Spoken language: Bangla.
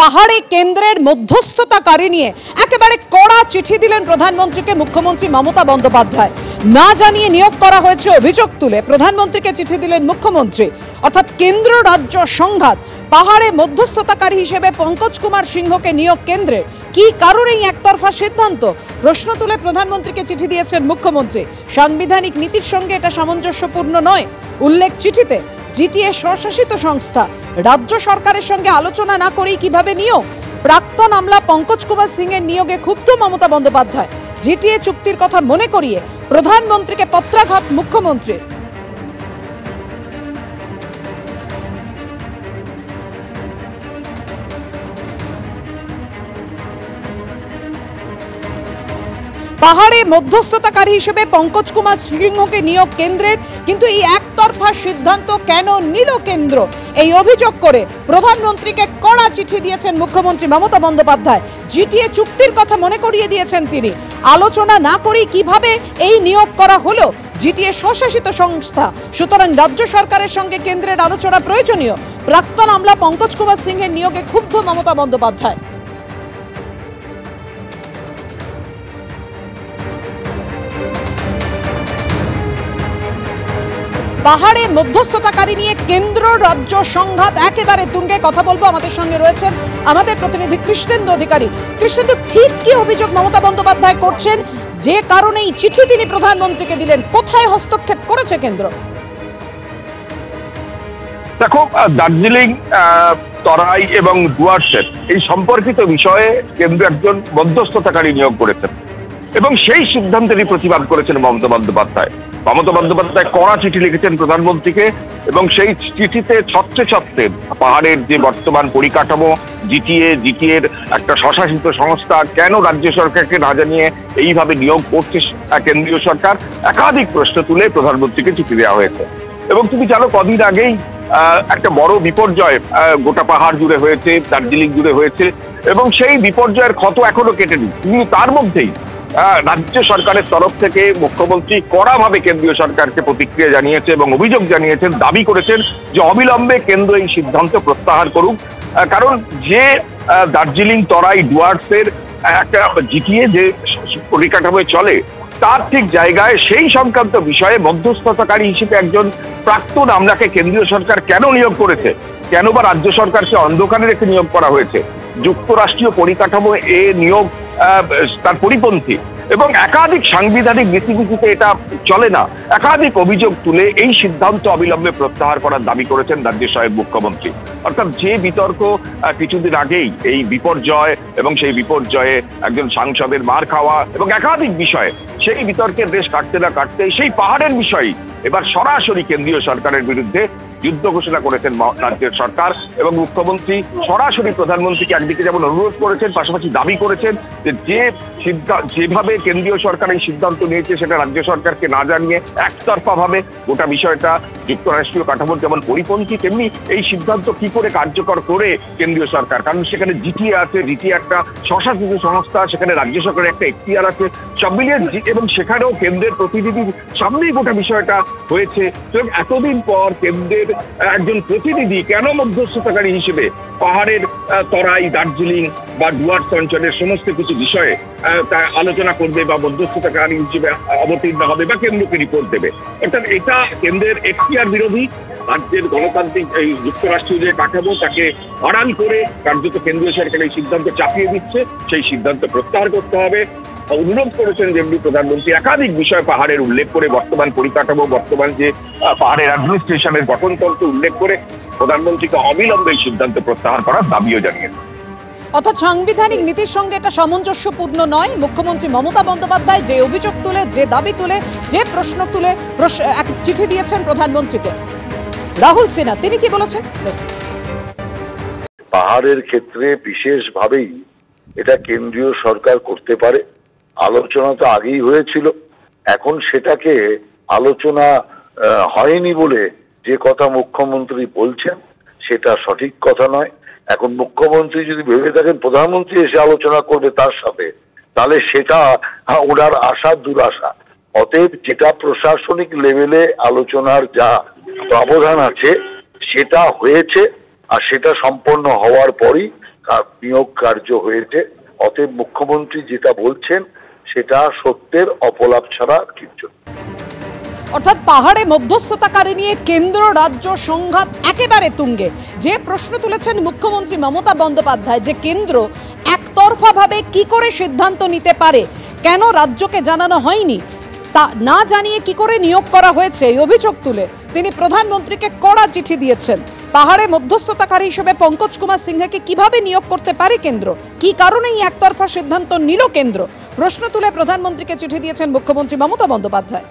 পাহাড়ে কেন্দ্রের মধ্যস্থতাকারী নিয়ে একেবারে কড়া চিঠি দিলেন প্রধানমন্ত্রীকে মুখ্যমন্ত্রী মমতা বন্দ্যোপাধ্যায়। না জানিয়ে নিয়োগ করা হয়েছে অভিযোগ তুলে প্রধানমন্ত্রীকে চিঠি দিলেন মুখ্যমন্ত্রী। অর্থাৎ কেন্দ্র রাজ্য সংঘাত, পাহাড়ে মধ্যস্থতাকারী হিসেবে পঙ্কজ কুমার সিংহকে নিয়োগ কেন্দ্রের কি কারণে এই একতরফা সিদ্ধান্ত, প্রশ্ন তুলে প্রধানমন্ত্রীকে চিঠি দিয়েছেন মুখ্যমন্ত্রী। সাংবিধানিক নীতির সঙ্গে এটা সামঞ্জস্যপূর্ণ নয়। উল্লেখ চিঠিতে জিটিএ স্বশাসিত সংস্থা, রাজ্য সরকারের সঙ্গে আলোচনা না করেই কিভাবে নিয়োগ। প্রাক্তন আমলা পঙ্কজ কুমার সিং এর নিয়োগে ক্ষুব্ধ মমতা বন্দ্যোপাধ্যায়। জিটিএ চুক্তির কথা মনে করিয়ে প্রধানমন্ত্রীকে পত্রাঘাত মুখ্যমন্ত্রীর। পাহাড়ে মধ্যস্থতাকারী হিসেবে পঙ্কজ কুমার সিংহকে নিয়োগ কেন্দ্রের, কিন্তু এই একতরফা সিদ্ধান্ত কেন নিল কেন্দ্র, এই অভিযোগ করে প্রধানমন্ত্রীকে কড়া চিঠি দিয়েছেন মুখ্যমন্ত্রী মমতা বন্দ্যোপাধ্যায়। জিটিএ চুক্তির কথা মনে করিয়ে দিয়েছেন তিনি। আলোচনা না করেই কিভাবে এই নিয়োগ করা হলো। জিটিএ স্বশাসিত সংস্থা, সুতরাং রাজ্য সরকারের সঙ্গে কেন্দ্রের আলোচনা প্রয়োজনীয়। প্রাক্তন আমলা পঙ্কজ কুমার সিংহের নিয়োগে ক্ষুব্ধ মমতা বন্দ্যোপাধ্যায়। পাহাড়ে মধ্যস্থতাকারী নিয়ে কেন্দ্র রাজ্য সংঘাত একেবারে তুঙ্গে। কথা বলবো, আমাদের সঙ্গে রয়েছেন আমাদের প্রতিনিধি কৃষ্ণেন্দু অধিকারী। কৃষ্ণেন্দু, ঠিক কি অভিযোগ মমতা বন্দ্যোপাধ্যায় করছেন, যে কারণে এই চিঠি তিনি প্রধানমন্ত্রীকে দিলেন? কোথায় হস্তক্ষেপ করেছে কেন্দ্র? দেখো, দার্জিলিং, তরাই এবং ডুয়ার্সের এই সম্পর্কিত বিষয়ে কেন্দ্র একজন মধ্যস্থতাকারী নিয়োগ করেছেন এবং সেই সিদ্ধান্তেরই প্রতিবাদ করেছেন মমতা বন্দ্যোপাধ্যায়। মমতা বন্দ্যোপাধ্যায় কড়া চিঠি লিখেছেন প্রধানমন্ত্রীকে এবং সেই চিঠিতে ছত্রে ছত্রে পাহাড়ের যে বর্তমান পরিকাঠামো, জিটিএর একটা স্বশাসিত সংস্থা, কেন রাজ্য সরকারকে না জানিয়ে এইভাবে নিয়োগ করছে কেন্দ্রীয় সরকার, একাধিক প্রশ্ন তুলে প্রধানমন্ত্রীকে চিঠি দেওয়া হয়েছে। এবং তুমি জানো, কদিন আগেই একটা বড় বিপর্যয় গোটা পাহাড় জুড়ে হয়েছে, দার্জিলিং জুড়ে হয়েছে এবং সেই বিপর্যয়ের ক্ষত এখনো কেটেনি। কিন্তু তার মধ্যেই রাজ্য সরকারের তরফ থেকে মুখ্যমন্ত্রী কড়াভাবে কেন্দ্রীয় সরকারকে প্রতিক্রিয়া জানিয়েছে এবং অভিযোগ জানিয়েছেন, দাবি করেছেন যে অবিলম্বে কেন্দ্র এই সিদ্ধান্ত প্রত্যাহার করুক। কারণ যে দার্জিলিং, তরাই, ডুয়ার্সের একটা জিটিএ যে পরিকাঠামোয় চলে, তার ঠিক জায়গায় সেই সংক্রান্ত বিষয়ে মধ্যস্থতাকারী হিসেবে একজন প্রাক্তন আমলাকে কেন্দ্রীয় সরকার কেন নিয়োগ করেছে, কেন বা রাজ্য সরকারকে অন্ধকারে রেখে নিয়োগ করা হয়েছে। যুক্তরাষ্ট্রীয় পরিকাঠামো এ নিয়োগ তার পরিপন্থী এবং একাধিক সাংবিধানিক নীতিনীতিতে এটা চলে না। একাধিক অভিযোগ তুলে এই সিদ্ধান্ত অবিলম্বে প্রত্যাহার করার দাবি করেছেন রাজ্যের সহায়ক মুখ্যমন্ত্রী। অর্থাৎ যে বিতর্ক কিছুদিন আগেই, এই বিপর্যয় এবং সেই বিপর্যয়ে একজন সাংসদের মার খাওয়া এবং একাধিক বিষয়ে, সেই বিতর্কের দেশ কাটতে না কাটতে সেই পাহাড়ের বিষয়ই এবার সরাসরি কেন্দ্রীয় সরকারের বিরুদ্ধে যুদ্ধ ঘোষণা করেছেন রাজ্যের সরকার এবং মুখ্যমন্ত্রী সরাসরি প্রধানমন্ত্রীকে একদিকে যেমন অনুরোধ করেছেন, পাশাপাশি দাবি করেছেন যেভাবে কেন্দ্রীয় সরকার এই সিদ্ধান্ত নিয়েছে সেটা রাজ্য সরকারকে না জানিয়ে একতরফাভাবে গোটা বিষয়টা যুক্তরাষ্ট্রীয় কাঠামোর যেমন পরিপন্থী, তেমনি এই সিদ্ধান্ত কি করে কার্যকর করে কেন্দ্রীয় সরকার। কারণ সেখানে জিটিএ আছে, জিটিএ একটা স্বশাসিত সংস্থা, সেখানে রাজ্য সরকারের একটা এখতিয়ার আছে, সব মিলিয়ে এবং সেখানেও কেন্দ্রের প্রতিনিধির সামনেই গোটা বিষয়টা হয়েছে। এবং এতদিন পর কেন্দ্রের একজন প্রতিনিধি কেন মধ্যস্থতাকারী হিসেবে পাহাড়ের তরাই, দার্জিলিং বা ডুয়ার্স অঞ্চলের সমস্ত কিছু বিষয়ে আলোচনা করবে বা মধ্যস্থতাকারী হিসেবে অবতীর্ণ হবে বা কেন্দ্রকে রিপোর্ট দেবে। অর্থাৎ এটা কেন্দ্রের এখতিয়ার বিরোধী। রাজ্যের গণতান্ত্রিক এই যুক্তরাষ্ট্রীয় যে কাঠামো, তাকে আড়াল করে কার্যত কেন্দ্রীয় সরকার এই সিদ্ধান্ত চাপিয়ে দিচ্ছে, সেই সিদ্ধান্ত প্রত্যাহার করতে হবে। অনুরোধ করেছেন যেমনি প্রধানমন্ত্রী একাধিক বিষয় পাহাড়ের উল্লেখ করে, বর্তমান পরিকাঠামো, বর্তমান যে পাহাড়ের অ্যাডমিনিস্ট্রেশনের গঠনতন্ত্র উল্লেখ করে প্রধানমন্ত্রীকে অবিলম্বে সিদ্ধান্ত প্রত্যাহার করার দাবিও জানিয়েছেন। অর্থাৎ সাংবিধানিক নীতির সঙ্গে এটা সামঞ্জস্যপূর্ণ নয়। মুখ্যমন্ত্রী মমতা বন্দ্যোপাধ্যায় যে অভিযোগ তুলে, যে দাবি তুলে, যে প্রশ্ন তুলে এক চিঠি দিয়েছেন প্রধানমন্ত্রীকে। রাহুল সিনহা তিনি কি বলেছেন? পাহাড়ের ক্ষেত্রে বিশেষভাবেই এটা কেন্দ্রীয় সরকার করতে পারে। আলোচনা তো আগেই হয়েছিল, এখন সেটাকে আলোচনা হয়নি বলে যে কথা মুখ্যমন্ত্রী বলছেন সেটা সঠিক কথা নয়। এখন মুখ্যমন্ত্রী যদি ভেবে থাকেন প্রধানমন্ত্রী এসে আলোচনা করবে তার সাথে, তাহলে সেটা ওনার আশা দুরাশা। অতএব যেটা প্রশাসনিক লেভেলে আলোচনার যা ব্যবধান আছে সেটা হয়েছে, আর সেটা সম্পন্ন হওয়ার পরই নিয়োগ কার্য হয়েছে। অতএব মুখ্যমন্ত্রী যেটা বলছেন সেটা সত্যের অপলাপ ছাড়া কিছু। অর্থাৎ পাহাড়ে মধ্যস্থতাকারী নিয়ে কেন্দ্র রাজ্য সংঘাত একেবারে তুঙ্গে। যে প্রশ্ন তুলেছেন মুখ্যমন্ত্রী মমতা বন্দ্যোপাধ্যায় যে কেন্দ্র একতরফাভাবে কি করে সিদ্ধান্ত নিতে পারে, কেন রাজ্যকে জানানো হয়নি, তা না জানিয়ে কি করে নিয়োগ করা হয়েছে, এই অভিযোগ তুলে তিনি প্রধানমন্ত্রীকে কড়া চিঠি দিয়েছেন। পাহাড়ে মধ্যস্থতাকারী হিসেবে পঙ্কজ কুমার সিংহকে কিভাবে নিয়োগ করতে পারে কেন্দ্র, কি কারণেই একতরফা সিদ্ধান্ত নিল কেন্দ্র, প্রশ্ন তুলে প্রধানমন্ত্রীকে চিঠি দিয়েছেন মুখ্যমন্ত্রী মমতা বন্দ্যোপাধ্যায়।